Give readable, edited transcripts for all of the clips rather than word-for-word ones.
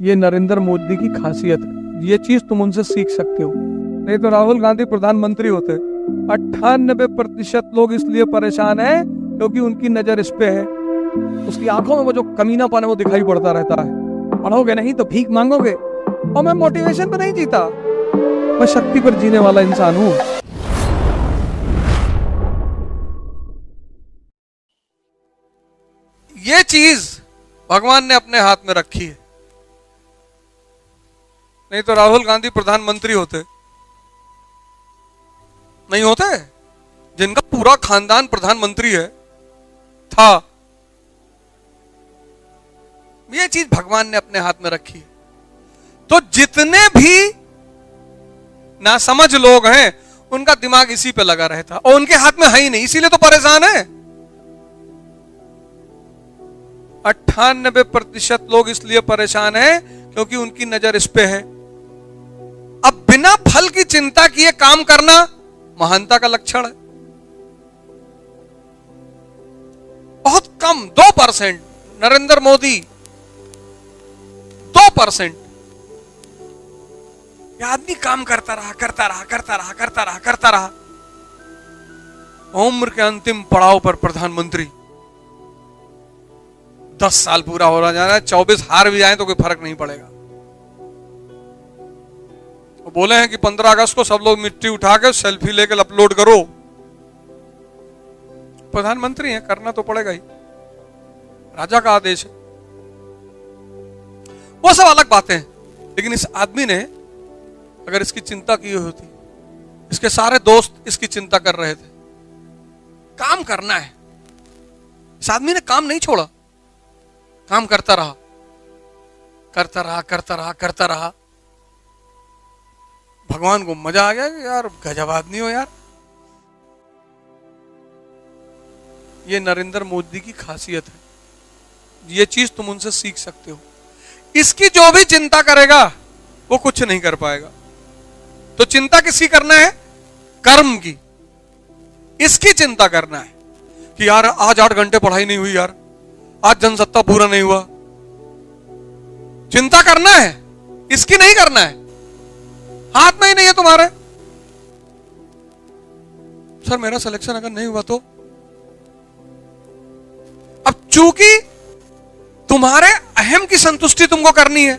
ये नरेंद्र मोदी की खासियत है, ये चीज तुम उनसे सीख सकते हो। नहीं तो राहुल गांधी प्रधानमंत्री होते। 98% लोग इसलिए परेशान हैं क्योंकि उनकी नजर इस पे है। उसकी आंखों में वो जो कमीनापन है वो दिखाई पड़ता रहता है। पढ़ोगे नहीं तो भीख मांगोगे। और मैं मोटिवेशन पे नहीं जीता, मैं शक्ति पर जीने वाला इंसान हूं। ये चीज भगवान ने अपने हाथ में रखी है। नहीं तो राहुल गांधी प्रधानमंत्री होते। नहीं होते, जिनका पूरा खानदान प्रधानमंत्री है था। ये चीज भगवान ने अपने हाथ में रखी है। तो जितने भी नासमझ लोग हैं उनका दिमाग इसी पे लगा रहता और उनके हाथ में है ही नहीं, इसीलिए तो परेशान है। 98% लोग इसलिए परेशान हैं क्योंकि उनकी नजर इस पे है। अब बिना फल की चिंता किए काम करना महानता का लक्षण है। बहुत कम 2%, नरेंद्र मोदी 2%। यह आदमी काम करता रहा। उम्र के अंतिम पड़ाव पर प्रधानमंत्री। 10 साल पूरा हो रहा जाना है, 24 हार भी जाए तो कोई फर्क नहीं पड़ेगा। वो बोले हैं कि 15 अगस्त को सब लोग मिट्टी उठा के सेल्फी लेकर अपलोड करो। प्रधानमंत्री हैं, करना तो पड़ेगा ही, राजा का आदेश है। वो सब अलग बातें हैं। लेकिन इस आदमी ने अगर इसकी चिंता की होती, इसके सारे दोस्त इसकी चिंता कर रहे थे। काम करना है। इस आदमी ने काम नहीं छोड़ा, काम करता रहा। भगवान को मजा आ गया कि यार गजब आदमी हो यार। ये नरेंद्र मोदी की खासियत है, ये चीज तुम उनसे सीख सकते हो। इसकी जो भी चिंता करेगा वो कुछ नहीं कर पाएगा। तो चिंता किसकी करना है? कर्म की। इसकी चिंता करना है कि यार आज 8 घंटे पढ़ाई नहीं हुई, यार आज जनसत्ता पूरा नहीं हुआ। चिंता करना है, इसकी नहीं करना है। हाथ में ही नहीं है तुम्हारे। सर मेरा सिलेक्शन अगर नहीं हुआ तो? अब चूंकि तुम्हारे अहम की संतुष्टि तुमको करनी है,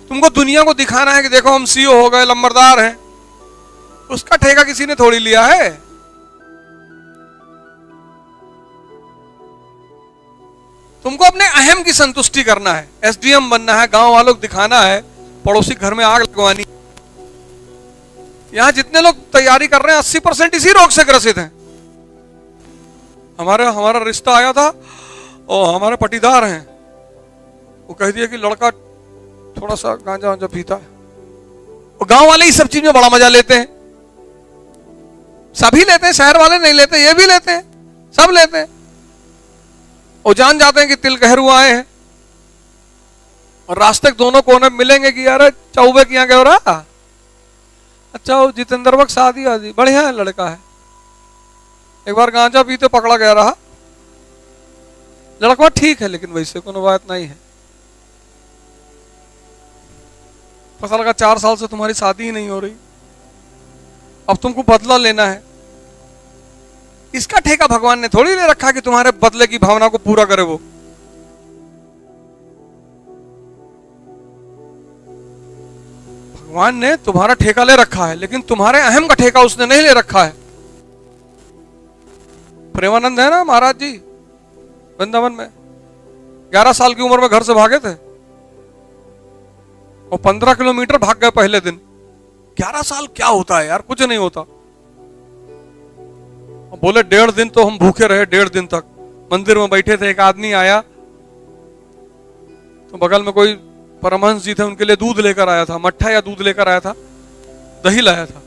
तुमको दुनिया को दिखाना है कि देखो हम सीईओ हो गए, लंबरदार हैं, उसका ठेका किसी ने थोड़ी लिया है। तुमको अपने अहम की संतुष्टि करना है, एसडीएम बनना है, गांव वालों को दिखाना है, पड़ोसी घर में आग लगवानी। यहां जितने लोग तैयारी कर रहे हैं 80% इसी रोग से ग्रसित हैं। हमारा रिश्ता आया था और हमारे पटीदार हैं, वो कह दिया कि लड़का थोड़ा सा गांजा पीता है। और गांव वाले इस सब चीज में बड़ा मजा लेते हैं। सभी लेते हैं, शहर वाले नहीं लेते, ये भी लेते हैं, सब लेते हैं। और जान जाते हैं कि तिलकहरू आए हैं और रास्ते के दोनों कोने मिलेंगे कि यार चौबे की यहाँ हो रहा। अच्छा वो जितेंद्र वक्त शादी आदि बढ़िया है, लड़का है। एक बार गांजा पीते पकड़ा गया रहा। लड़का ठीक है लेकिन वैसे कोई बात नहीं है। पता लगा 4 साल से तुम्हारी शादी ही नहीं हो रही, अब तुमको बदला लेना है। इसका ठेका भगवान ने थोड़ी ले रखा कि तुम्हारे बदले की भावना को पूरा करे वो। भगवान ने तुम्हारा ठेका ले रखा है, लेकिन तुम्हारे अहम का ठेका उसने नहीं ले रखा है। प्रेमानंद है ना महाराज जी, वृंदावन में 11 साल की उम्र में घर से भागे थे और 15 किलोमीटर भाग गए पहले दिन। 11 साल क्या होता है यार, कुछ नहीं होता। बोले 1.5 दिन तो हम भूखे रहे, 1.5 दिन तक मंदिर में बैठे थे। एक आदमी आया तो बगल में कोई परमहंस जी थे, उनके लिए दूध लेकर आया था, मट्ठा या दूध लेकर आया था, दही लाया था।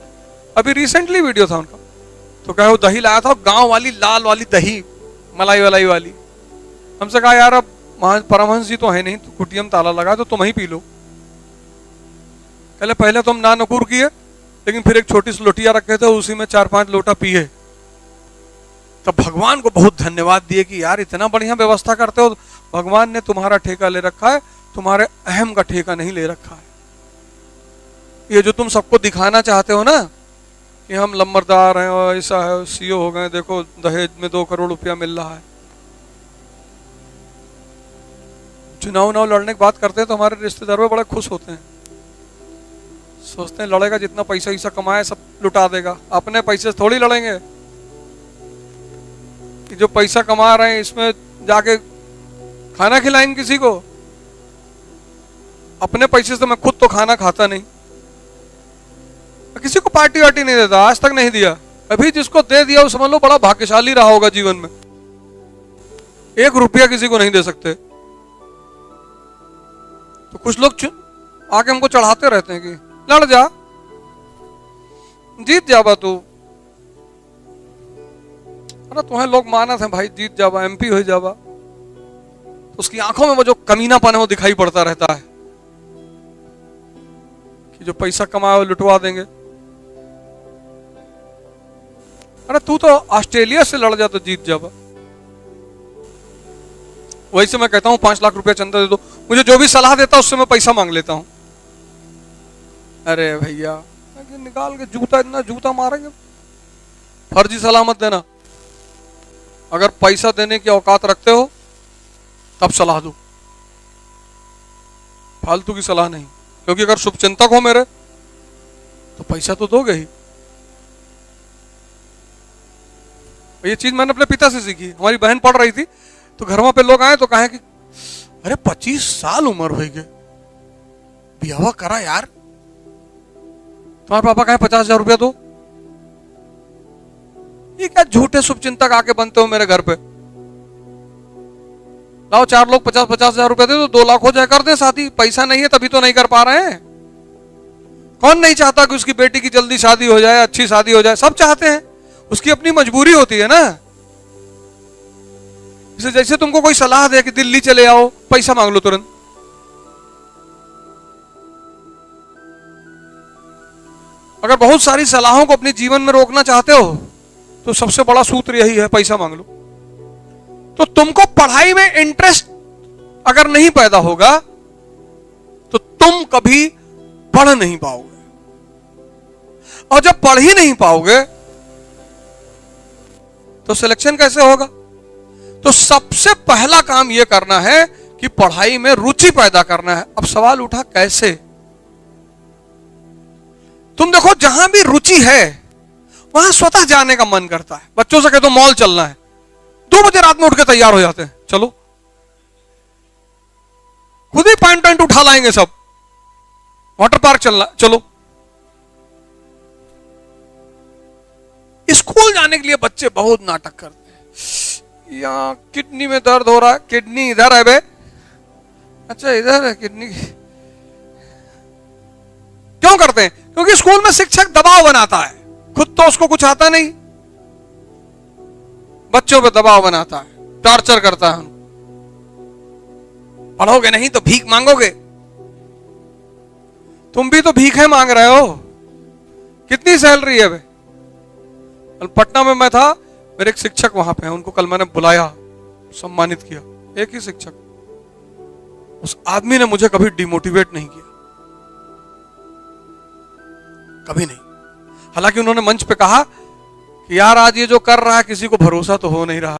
अभी रिसेंटली वीडियो था उनका, तो कहा वो दही लाया था, गांव वाली लाल वाली दही, मलाई वलाई वाली। हमसे कहा यार अब परमहंस जी तो है नहीं, तो कुटिया में ताला लगा तो तुम ही पी लो। पहले तो हम ना नकुर किए, लेकिन फिर एक छोटी सी लोटिया रखे थे, उसी में 4-5 लोटा पिए। तब भगवान को बहुत धन्यवाद दिए कि यार इतना बढ़िया व्यवस्था करते हो, भगवान ने तुम्हारा ठेका ले रखा है, तुम्हारे अहम का ठेका नहीं ले रखा है। ये जो तुम सबको दिखाना चाहते हो ना कि हम लंबरदार हैं और ऐसा है, सीओ हो गए, देखो दहेज में 2 करोड़ रुपया मिल रहा है। चुनाव लड़ने की बात करते हैं तो हमारे रिश्तेदार में बड़े खुश होते हैं, सोचते हैं लड़ेगा जितना पैसा ईसा कमाए सब लुटा देगा, अपने पैसे से थोड़ी लड़ेंगे। कि जो पैसा कमा रहे हैं इसमें जाके खाना खिलाएंगे किसी को? अपने पैसे से मैं खुद तो खाना खाता नहीं, किसी को पार्टी वार्टी नहीं देता, आज तक नहीं दिया। अभी जिसको दे दिया वो समझ लो बड़ा भाग्यशाली रहा होगा जीवन में। 1 रुपया किसी को नहीं दे सकते। तो कुछ लोग आके हमको चढ़ाते रहते हैं कि लड़ जा, जीत जावा तू। अरे तुम्हें लोग मानत है भाई, जीत जावा, MP हो जावा। तो उसकी आंखों में वो जो कमीनापन है वो दिखाई पड़ता रहता है कि जो पैसा कमाए वो लुटवा देंगे। अरे तू तो ऑस्ट्रेलिया से लड़ जा तो जीत जावा। वही से मैं कहता हूं 5 लाख रुपया चंदा दे दो, मुझे जो भी सलाह देता उससे मैं पैसा मांग लेता हूं। अरे भैया निकाल के जूता, इतना जूता मारेंगे, फर्जी सलाह मत देना। अगर पैसा देने की औकात रखते हो तब सलाह दो, फालतू की सलाह नहीं। क्योंकि अगर शुभचिंतक हो मेरे तो पैसा तो दोगे ही। ये चीज मैंने अपने पिता से सीखी। हमारी बहन पढ़ रही थी तो घर पे लोग आए तो कहे कि अरे 25 साल उम्र हो गई, ब्याह करा यार, तुम्हारे पापा कहे 50,000 रुपया दो। ये क्या झूठे शुभचिंतक आके बनते हो मेरे घर पे? लाओ 4 लोग 50,000 रुपया दे दो, 2 लाख हो जाए, कर दे शादी। पैसा नहीं है तभी तो नहीं कर पा रहे हैं। कौन नहीं चाहता कि उसकी बेटी की जल्दी शादी हो जाए, अच्छी शादी हो जाए? सब चाहते हैं, उसकी अपनी मजबूरी होती है ना। जैसे तुमको कोई सलाह दे कि दिल्ली चले आओ, पैसा मांग लो तुरंत। अगर बहुत सारी सलाहों को अपने जीवन में रोकना चाहते हो तो सबसे बड़ा सूत्र यही है, पैसा मांग लो। तो तुमको पढ़ाई में इंटरेस्ट अगर नहीं पैदा होगा तो तुम कभी पढ़ नहीं पाओगे, और जब पढ़ ही नहीं पाओगे तो सिलेक्शन कैसे होगा? तो सबसे पहला काम यह करना है कि पढ़ाई में रुचि पैदा करना है। अब सवाल उठा कैसे? तुम देखो जहां भी रुचि है वहां स्वतः जाने का मन करता है। बच्चों से कह दो मॉल चलना है, 2 बजे रात में उठ के तैयार हो जाते हैं, चलो। खुद ही पैंट उठा लाएंगे सब, वाटर पार्क चलना, चलो। स्कूल जाने के लिए बच्चे बहुत नाटक करते हैं। यहाँ किडनी में दर्द हो रहा है, किडनी इधर है बे, अच्छा इधर है किडनी। क्यों करते हैं? क्योंकि स्कूल में शिक्षक दबाव बनाता है, खुद तो उसको कुछ आता नहीं, बच्चों पे दबाव बनाता है, टॉर्चर करता है। पढ़ोगे नहीं तो भीख मांगोगे। तुम भी तो भीखें मांग रहे हो। कितनी सैलरी है बे? पटना में मैं था, मेरे एक शिक्षक वहां पे हैं, उनको कल मैंने बुलाया, सम्मानित किया। एक ही शिक्षक, उस आदमी ने मुझे कभी डिमोटिवेट नहीं किया, कभी नहीं। हालांकि उन्होंने मंच पे कहा कि यार आज ये जो कर रहा है किसी को भरोसा तो हो नहीं रहा।